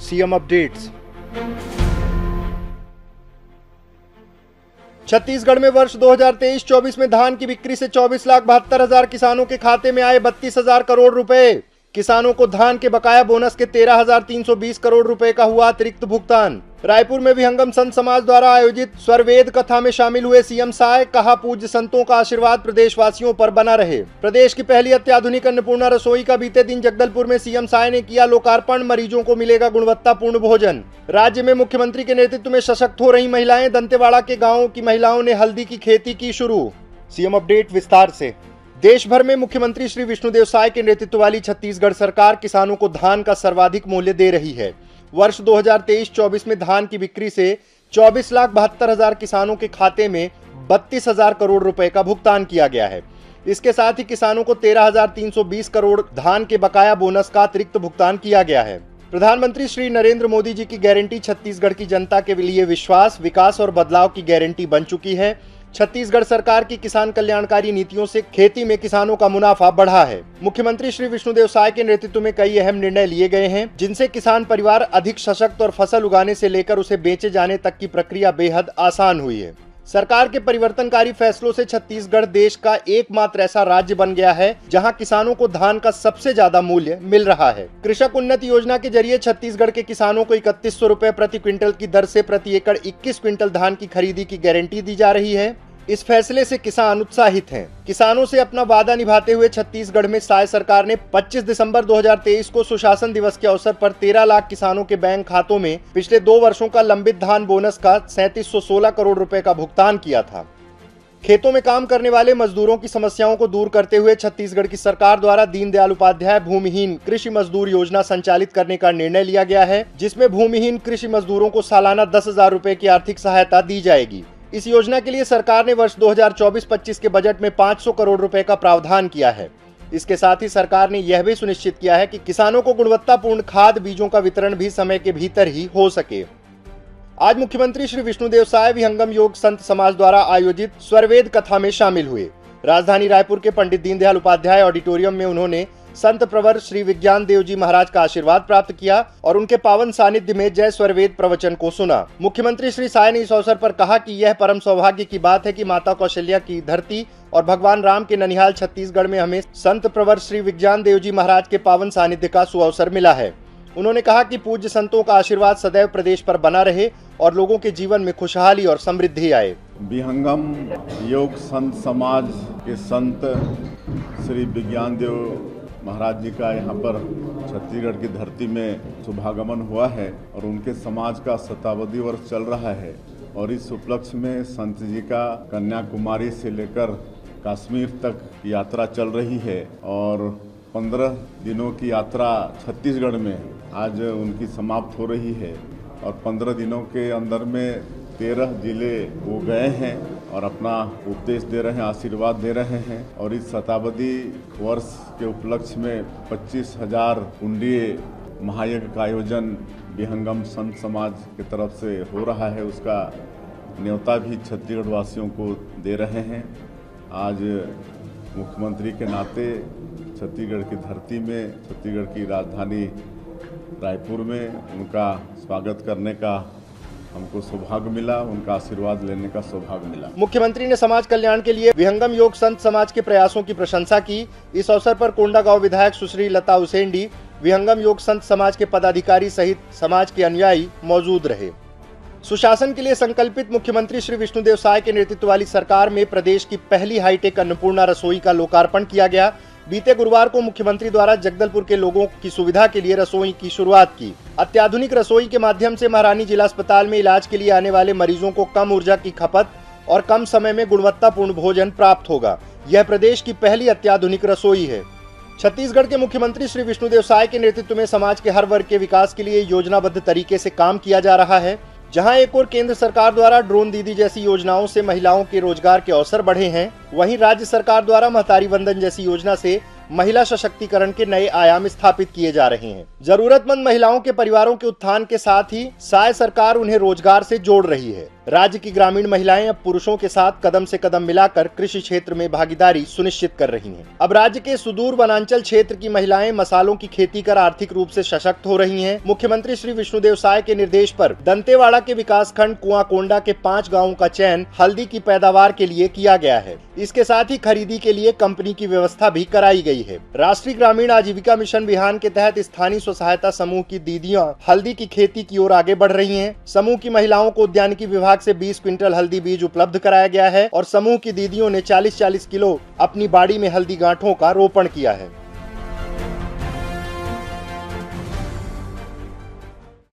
CM updates. Chhattisgarh में वर्ष 2023-24 में धान की बिक्री से 24,72,000 किसानों के खाते में आए 32,000 करोड़ रुपए। किसानों को धान के बकाया बोनस के 13,320 करोड़ रुपए का हुआ अतिरिक्त भुगतान। रायपुर में विहंगम संत समाज द्वारा आयोजित स्वरवेद कथा में शामिल हुए सीएम साय, कहा पूज्य संतों का आशीर्वाद प्रदेशवासियों पर बना रहे। प्रदेश की पहली अत्याधुनिक अन्नपूर्णा रसोई का बीते दिन जगदलपुर में सीएम साय ने किया लोकार्पण। मरीजों को मिलेगा गुणवत्तापूर्ण भोजन। राज्य में मुख्यमंत्री के नेतृत्व में सशक्त हो रही महिलाएं। दंतेवाड़ा के गाँवों की महिलाओं ने हल्दी की खेती की शुरू। सीएम अपडेट विस्तार से। देश भर में मुख्यमंत्री श्री विष्णुदेव साय के नेतृत्व वाली छत्तीसगढ़ सरकार किसानों को धान का सर्वाधिक मूल्य दे रही है। वर्ष 2023-24 में धान की बिक्री से 24,72,000 किसानों के खाते में 32,000 करोड़ रुपए का भुगतान किया गया है। इसके साथ ही किसानों को 13,320 करोड़ धान के बकाया बोनस का अतिरिक्त भुगतान किया गया है। प्रधानमंत्री श्री नरेंद्र मोदी जी की गारंटी छत्तीसगढ़ की जनता के लिए विश्वास, विकास और बदलाव की गारंटी बन चुकी है। छत्तीसगढ़ सरकार की किसान कल्याणकारी नीतियों से खेती में किसानों का मुनाफा बढ़ा है। मुख्यमंत्री श्री विष्णुदेव साय के नेतृत्व में कई अहम निर्णय लिए गए हैं, जिनसे किसान परिवार अधिक सशक्त और फसल उगाने से लेकर उसे बेचे जाने तक की प्रक्रिया बेहद आसान हुई है। सरकार के परिवर्तनकारी फैसलों से छत्तीसगढ़ देश का एकमात्र ऐसा राज्य बन गया है जहां किसानों को धान का सबसे ज्यादा मूल्य मिल रहा है। कृषक उन्नति योजना के जरिए छत्तीसगढ़ के किसानों को 3100 रुपए प्रति क्विंटल की दर से प्रति एकड़ 21 क्विंटल धान की खरीदी की गारंटी दी जा रही है। इस फैसले से किसान उत्साहित हैं। किसानों से अपना वादा निभाते हुए छत्तीसगढ़ में साय सरकार ने 25 दिसंबर 2023 को सुशासन दिवस के अवसर पर 13 लाख किसानों के बैंक खातों में पिछले 2 वर्षों का लंबित धान बोनस का 3716 करोड़ रुपए का भुगतान किया था। खेतों में काम करने वाले मजदूरों की समस्याओं को दूर करते हुए छत्तीसगढ़ की सरकार द्वारा दीनदयाल उपाध्याय भूमिहीन कृषि मजदूर योजना संचालित करने का निर्णय लिया गया है, जिसमें भूमिहीन कृषि मजदूरों को सालाना 10,000 रुपए की आर्थिक सहायता दी जाएगी। इस योजना के लिए सरकार ने वर्ष 2024-25 के बजट में 500 करोड़ रुपए का प्रावधान किया है। इसके साथ ही सरकार ने यह भी सुनिश्चित किया है कि किसानों को गुणवत्तापूर्ण खाद बीजों का वितरण भी समय के भीतर ही हो सके। आज मुख्यमंत्री श्री विष्णुदेव साय विहंगम योग संत समाज द्वारा आयोजित स्वरवेद कथा में शामिल हुए। राजधानी रायपुर के पंडित दीनदयाल उपाध्याय ऑडिटोरियम में उन्होंने संत प्रवर श्री विज्ञान देव जी महाराज का आशीर्वाद प्राप्त किया और उनके पावन सानिध्य में जय स्वरवेद प्रवचन को सुना। मुख्यमंत्री श्री साय ने इस अवसर पर कहा कि यह परम सौभाग्य की बात है कि माता कौशल्या की धरती और भगवान राम के ननिहाल छत्तीसगढ़ में हमें संत प्रवर श्री विज्ञान देव जी महाराज के पावन सानिध्य का सुअवसर मिला है। उन्होंने कहा कि पूज्य संतों का आशीर्वाद सदैव प्रदेश पर बना रहे और लोगों के जीवन में खुशहाली और समृद्धि आए। विहंगम योग संत समाज के संत श्री विज्ञान देव महाराज जी का यहाँ पर छत्तीसगढ़ की धरती में शुभागमन हुआ है और उनके समाज का शताब्दी वर्ष चल रहा है और इस उपलक्ष्य में संत जी का कन्याकुमारी से लेकर कश्मीर तक यात्रा चल रही है और 15 दिनों की यात्रा छत्तीसगढ़ में आज उनकी समाप्त हो रही है और 15 दिनों के अंदर में 13 जिले वो गए हैं और अपना उपदेश दे रहे हैं, आशीर्वाद दे रहे हैं और इस शताब्दी वर्ष के उपलक्ष्य में 25,000 कुंडीय महायज्ञ का आयोजन विहंगम संत समाज की तरफ से हो रहा है। उसका न्योता भी छत्तीसगढ़ वासियों को दे रहे हैं। आज मुख्यमंत्री के नाते छत्तीसगढ़ की धरती में, छत्तीसगढ़ की राजधानी रायपुर में उनका स्वागत करने का हमको सौभाग्य मिला, उनका आशीर्वाद लेने का सौभाग्य मिला। मुख्यमंत्री ने समाज कल्याण के लिए विहंगम योग संत समाज के प्रयासों की प्रशंसा की। इस अवसर पर कोंडागांव विधायक सुश्री लता उसेंडी, विहंगम योग संत समाज के पदाधिकारी सहित समाज के अनुयायी मौजूद रहे। सुशासन के लिए संकल्पित मुख्यमंत्री श्री विष्णुदेव साय के नेतृत्व वाली सरकार में प्रदेश की पहली हाईटेक अन्नपूर्णा रसोई का लोकार्पण किया गया। बीते गुरुवार को मुख्यमंत्री द्वारा जगदलपुर के लोगों की सुविधा के लिए रसोई की शुरुआत की। अत्याधुनिक रसोई के माध्यम से महारानी जिला अस्पताल में इलाज के लिए आने वाले मरीजों को कम ऊर्जा की खपत और कम समय में गुणवत्तापूर्ण भोजन प्राप्त होगा। यह प्रदेश की पहली अत्याधुनिक रसोई है। छत्तीसगढ़ के मुख्यमंत्री श्री विष्णुदेव साय के नेतृत्व में समाज के हर वर्ग के विकास के लिए योजनाबद्ध तरीके से काम किया जा रहा है। जहां एक और केंद्र सरकार द्वारा ड्रोन दीदी जैसी योजनाओं से महिलाओं के रोजगार के अवसर बढ़े हैं, वहीं राज्य सरकार द्वारा महतारी वंदन जैसी योजना से महिला सशक्तिकरण के नए आयाम स्थापित किए जा रहे हैं। जरूरतमंद महिलाओं के परिवारों के उत्थान के साथ ही साय सरकार उन्हें रोजगार से जोड़ रही है। राज्य की ग्रामीण महिलाएं अब पुरुषों के साथ कदम से कदम मिलाकर कृषि क्षेत्र में भागीदारी सुनिश्चित कर रही हैं। अब राज्य के सुदूर वनांचल क्षेत्र की महिलाएं मसालों की खेती कर आर्थिक रूप से सशक्त हो रही हैं। मुख्यमंत्री श्री विष्णुदेव साय के निर्देश पर दंतेवाड़ा के विकासखंड कुआकोंडा के 5 गाँवों का चयन हल्दी की पैदावार के लिए किया गया है। इसके साथ ही खरीदी के लिए कंपनी की व्यवस्था भी कराई गई है। राष्ट्रीय ग्रामीण आजीविका मिशन बिहान के तहत स्थानीय स्व सहायता समूह की दीदियां हल्दी की खेती की ओर आगे बढ़ रही हैं। समूह की महिलाओं को उद्यानिकी विभाग से 20 क्विंटल हल्दी बीज उपलब्ध कराया गया है और समूह की दीदियों ने 40-40 किलो अपनी बाड़ी में हल्दी गांठों का रोपण किया है।